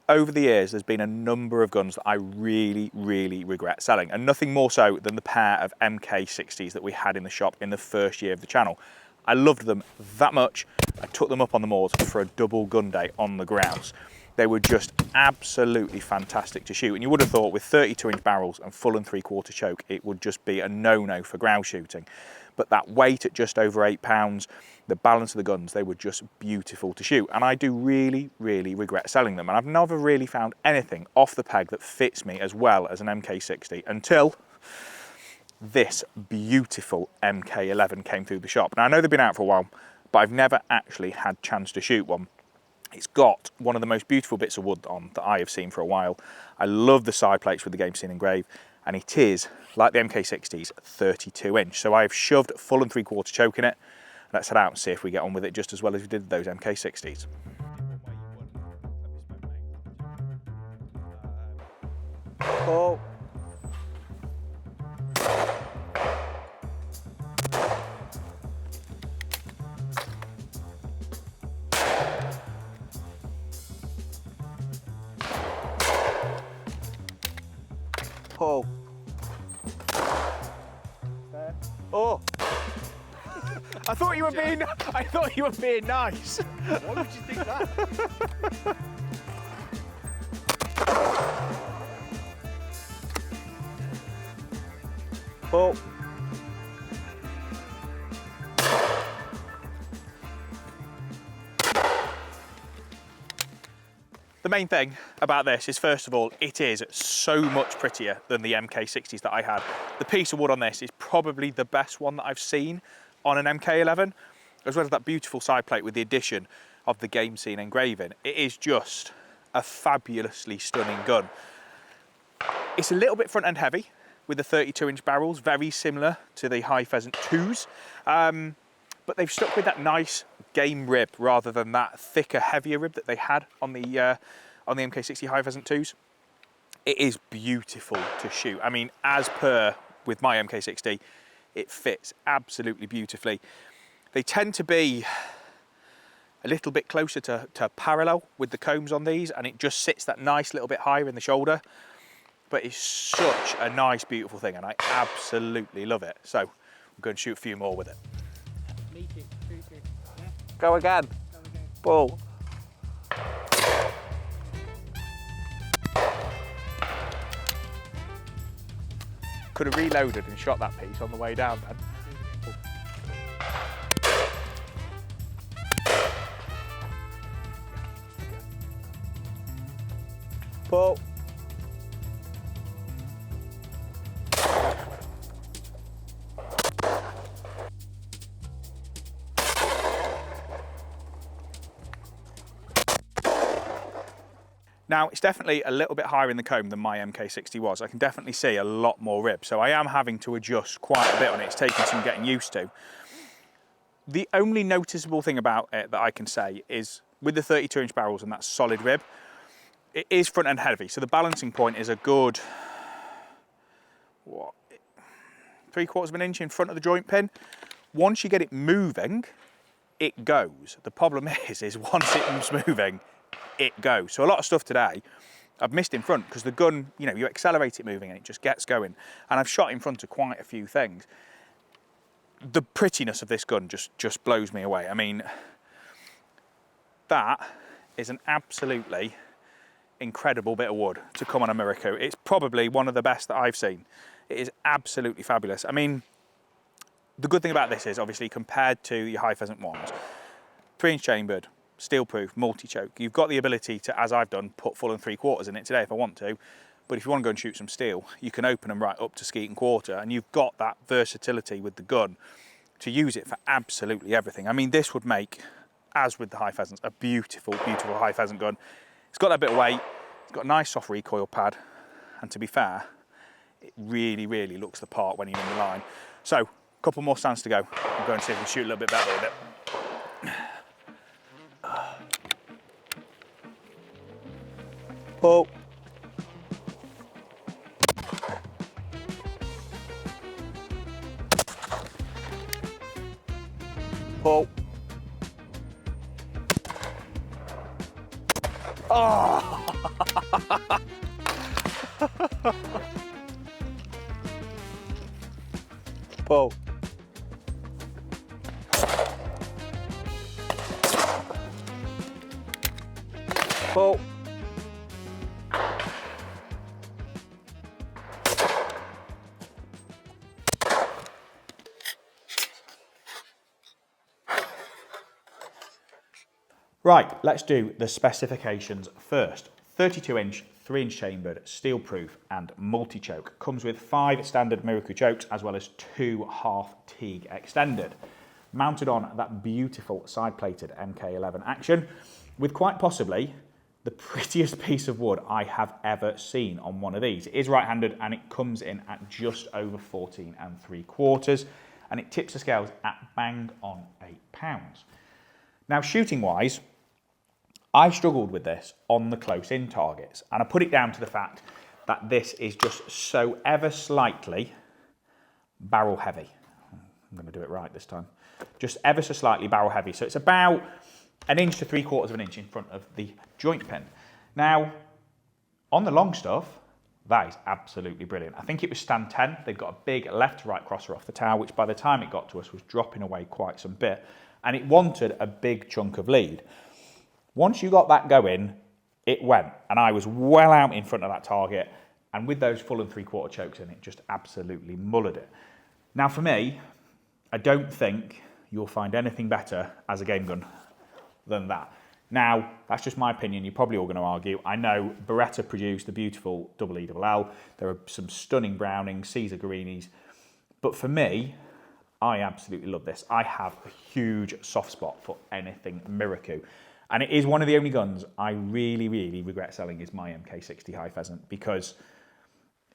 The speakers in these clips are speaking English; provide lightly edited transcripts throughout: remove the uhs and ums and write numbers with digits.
over the years, there's been a number of guns that I really, really regret selling, and nothing more so than the pair of MK60s that we had in the shop in the first year of the channel. I loved them that much, I took them up on the moors for a double gun day on the grouse. They were just absolutely fantastic to shoot, and you would have thought with 32-inch barrels and full and 3/4 choke, it would just be a no-no for grouse shooting. But that weight at just over 8 pounds, the balance of the guns, they were just beautiful to shoot. And I do really, really regret selling them. And I've never really found anything off the peg that fits me as well as an MK60 until this beautiful MK11 came through the shop. Now I know they've been out for a while, but I've never actually had a chance to shoot one. It's got one of the most beautiful bits of wood on that I have seen for a while. I love the side plates with the game scene engraved, and it is, like the MK60's, 32-inch. So I've shoved full and 3/4 choke in it. Let's head out and see if we get on with it just as well as we did those MK60s. Oh. Oh. Oh. I thought you were being nice. Why would you think that? Oh. The main thing about this is, first of all, it is so much prettier than the MK60s that I had. The piece of wood on this is probably the best one that I've seen on an MK11, as well as that beautiful side plate with the addition of the game scene engraving. It is just a fabulously stunning gun. It's a little bit front end heavy with the 32-inch barrels, very similar to the High Pheasant 2s, but they've stuck with that nice game rib rather than that thicker, heavier rib that they had on the MK60 High Pheasant 2s. It is beautiful to shoot. I mean, as per with my MK60, it fits absolutely beautifully. They tend to be a little bit closer to parallel with the combs on these, and it just sits that nice little bit higher in the shoulder. But it's such a nice, beautiful thing, and I absolutely love it. So I'm going to shoot a few more with it. Go again. Pull. Could have reloaded and shot that piece on the way down then. Pull. Now, it's definitely a little bit higher in the comb than my MK60 was. I can definitely see a lot more rib, so I am having to adjust quite a bit on it. It's taking some getting used to. The only noticeable thing about it that I can say is with the 32-inch barrels and that solid rib, it is front end heavy, so the balancing point is a good, what, 3/4 of an inch in front of the joint pin. Once you get it moving, it goes. The problem is once it's moving, it goes. So a lot of stuff today I've missed in front because the gun, you know, you accelerate it moving and it just gets going. And I've shot in front of quite a few things. The prettiness of this gun just blows me away. I mean, that is an absolutely incredible bit of wood to come on a Miracle. It's probably one of the best that I've seen. It is absolutely fabulous. I mean, the good thing about this is obviously compared to your High Pheasant ones, 3-inch chambered, steel proof, multi-choke. You've got the ability to, as I've done, put full and 3/4 in it today if I want to. But if you want to go and shoot some steel, you can open them right up to skeet and quarter, and you've got that versatility with the gun to use it for absolutely everything. I mean, this would make, as with the High Pheasants, a beautiful, beautiful High Pheasant gun. It's got that bit of weight, it's got a nice soft recoil pad, and to be fair, it really, really looks the part when you're in the line. So, a couple more stands to go. I'll go and see if we can shoot a little bit better with it. Pull. Pull. Oh! Pull. Pull. Right, let's do the specifications first. 32-inch, 3-inch chambered, steel proof and multi-choke. Comes with 5 standard Miracle chokes as well as 2 half Teague extended. Mounted on that beautiful side-plated MK11 action with quite possibly the prettiest piece of wood I have ever seen on one of these. It is right-handed and it comes in at just over 14 3/4 and it tips the scales at bang on £8. Now shooting-wise, I struggled with this on the close-in targets, and I put it down to the fact that this is just so ever slightly barrel heavy. I'm going to do it right this time. Just ever so slightly barrel heavy. So it's about 1 inch to 3/4 of an inch in front of the joint pin. Now, on the long stuff, that is absolutely brilliant. I think it was stand 10. They've got a big left to right crosser off the tower, which by the time it got to us was dropping away quite some bit, and it wanted a big chunk of lead. Once you got that going, it went, and I was well out in front of that target, and with those full 3/4 chokes in, it just absolutely mullered it. Now for me, I don't think you'll find anything better as a game gun than that. Now, that's just my opinion, you're probably all going to argue. I know Beretta produced the beautiful EELL, there are some stunning Brownings, Caesar Guerinis, but for me, I absolutely love this. I have a huge soft spot for anything Miracle. And it is one of the only guns I really, really regret selling is my MK60 High Pheasant, because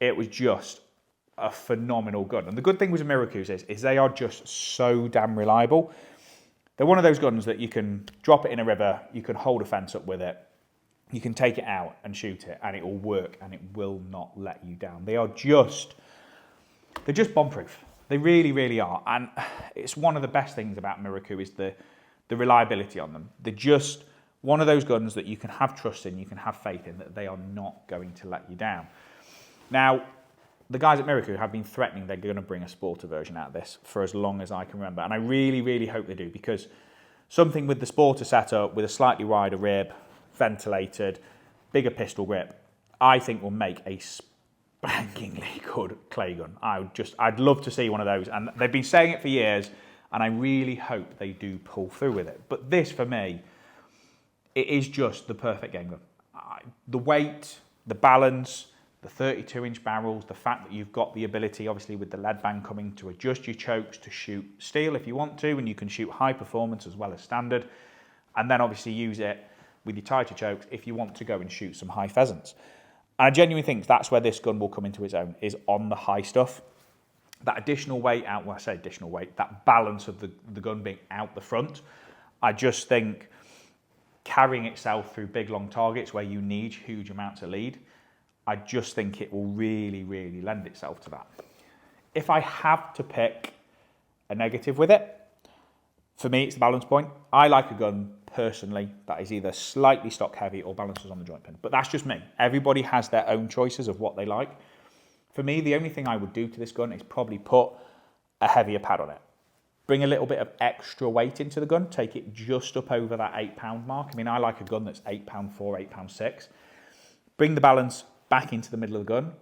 it was just a phenomenal gun. And the good thing with Miracles is they are just so damn reliable. They're one of those guns that you can drop it in a river, you can hold a fence up with it, you can take it out and shoot it, and it will work, and it will not let you down. They're just bomb-proof. They really, really are. And it's one of the best things about Miracle is the reliability on them. They're just one of those guns that you can have trust in, you can have faith in, that they are not going to let you down. Now, the guys at Miracle have been threatening they're going to bring a sporter version out of this for as long as I can remember. And I really, really hope they do, because something with the sporter setup, with a slightly wider rib, ventilated, bigger pistol grip, I think will make a spankingly good clay gun. I'd love to see one of those. And they've been saying it for years, and I really hope they do pull through with it. But this, for me, it is just the perfect game gun. The weight, the balance, the 32-inch barrels, the fact that you've got the ability, obviously with the lead bang coming, to adjust your chokes to shoot steel if you want to, and you can shoot high performance as well as standard, and then obviously use it with your tighter chokes if you want to go and shoot some high pheasants. And I genuinely think that's where this gun will come into its own, is on the high stuff. That additional weight out, well I say additional weight, that balance of the gun being out the front, I just think carrying itself through big long targets where you need huge amounts of lead, I just think it will really, really lend itself to that. If I have to pick a negative with it, for me it's the balance point. I like a gun personally that is either slightly stock heavy or balances on the joint pin, but that's just me. Everybody has their own choices of what they like. For me, the only thing I would do to this gun is probably put a heavier pad on it. Bring a little bit of extra weight into the gun, take it just up over that £8 mark. I mean, I like a gun that's £8.4, £8.6. Bring the balance back into the middle of the gun,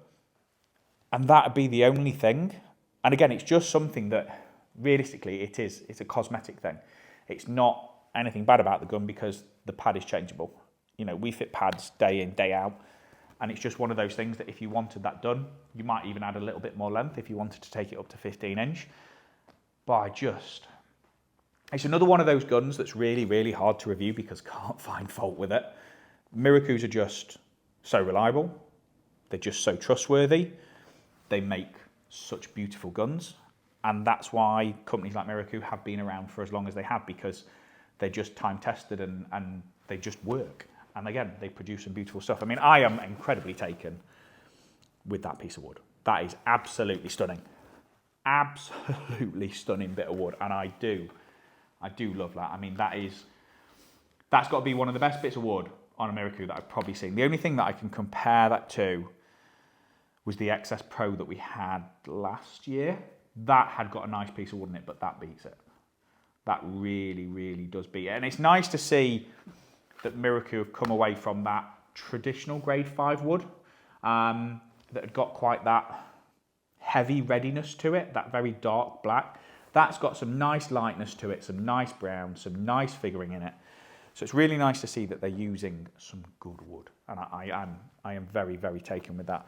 and that'd be the only thing. And again, it's just something that realistically it's a cosmetic thing. It's not anything bad about the gun because the pad is changeable. You know, we fit pads day in, day out. And it's just one of those things that if you wanted that done, you might even add a little bit more length if you wanted to take it up to 15-inch. But it's another one of those guns that's really, really hard to review because I can't find fault with it. Miracles are just so reliable. They're just so trustworthy. They make such beautiful guns. And that's why companies like Miracle have been around for as long as they have, because they're just time tested and they just work. And again, they produce some beautiful stuff. I mean, I am incredibly taken with that piece of wood. That is absolutely stunning. Absolutely stunning bit of wood. And I do love that. I mean, that's got to be one of the best bits of wood on a Miracle that I've probably seen. The only thing that I can compare that to was the XS Pro that we had last year. That had got a nice piece of wood in it, but that beats it. That really, really does beat it. And it's nice to see that Miracle have come away from that traditional grade 5 wood that had got quite that heavy readiness to it, that very dark black. That's got some nice lightness to it, some nice brown, some nice figuring in it. So it's really nice to see that they're using some good wood. And I am very, very taken with that.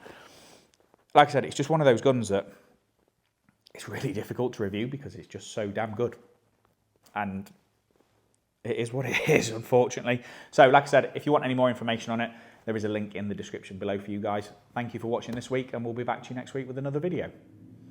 Like I said, it's just one of those guns that it's really difficult to review because it's just so damn good. And it is what it is, unfortunately. So, like I said, if you want any more information on it, there is a link in the description below for you guys. Thank you for watching this week, and we'll be back to you next week with another video.